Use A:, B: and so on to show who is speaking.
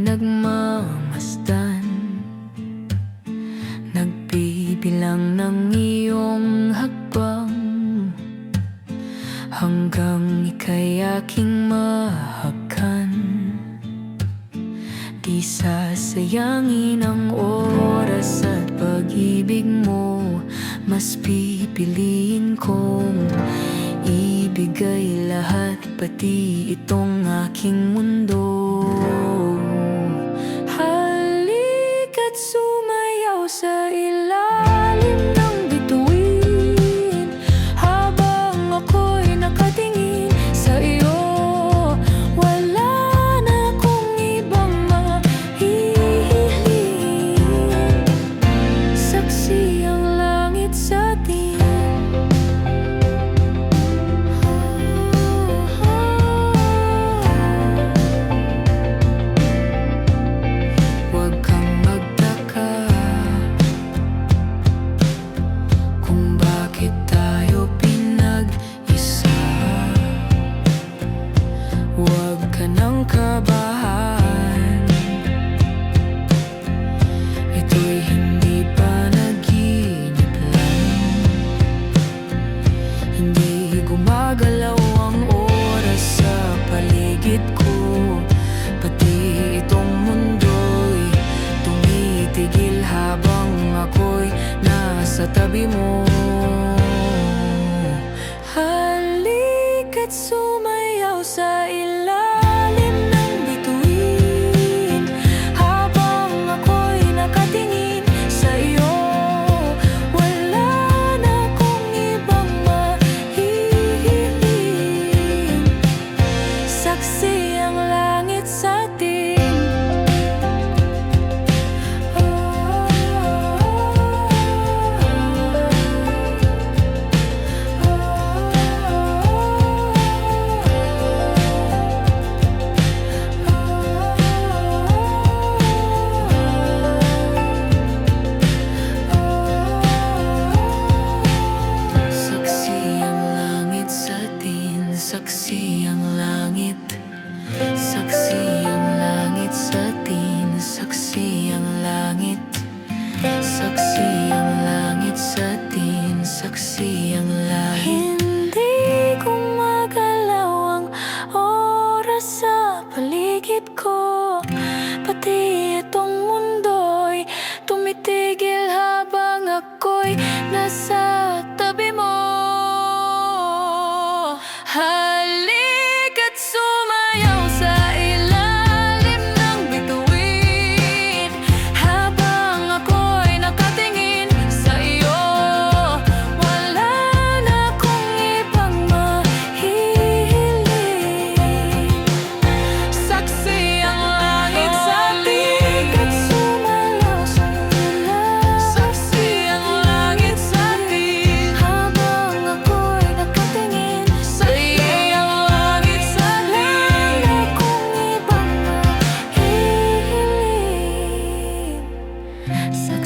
A: nagmamasdan, nagbibilang ng iyong hakbang, hanggang ika'y aking mahakan. Di sasayangin ang oras at pag-ibig mo, mas pipiliin kong ibigay lahat, pati itong aking mundo. Halika't sumayaw sa ilalim ng bituin, habang ako'y nakatingin sa iyo. Wala na akong ibang mahihiling, saksi ang langit sa atin. Huwag kang magtaka kung bakit tayo pinag-isa. Huwag ka nang kabahan, ito'y hindi panaginip lang. Hindi gumagalaw ang oras sa paligid ko, pati itong mundo'y tumitigil habang ako'y nasa tabi mo. Halika't sumayaw sa ilalim ng bituin, habang ako'y nakatingin sa iyo. Wala na akong ibang mahihiling, saksi ang langit sa atin. Saksi ang langit sa atin, saksi ang langit. Saksi ang langit sa atin, saksi ang langit. Saksi ang langit sa atin, saksi ang langit. Hindi gumagalaw ang oras sa paligid ko, pati itong mundo'y tumitigil habang ako'y nasa tabi mo. Halika't sumayaw sa ilalim ng bituin, habang ako'y nakatingin sa iyo. Wala na akong ibang mahihiling, saksi ang langit sa atin. Halika't sumayaw sa ilalim, saksi ang langit sa atin, habang ako'y nakatingin sa iyo. Sa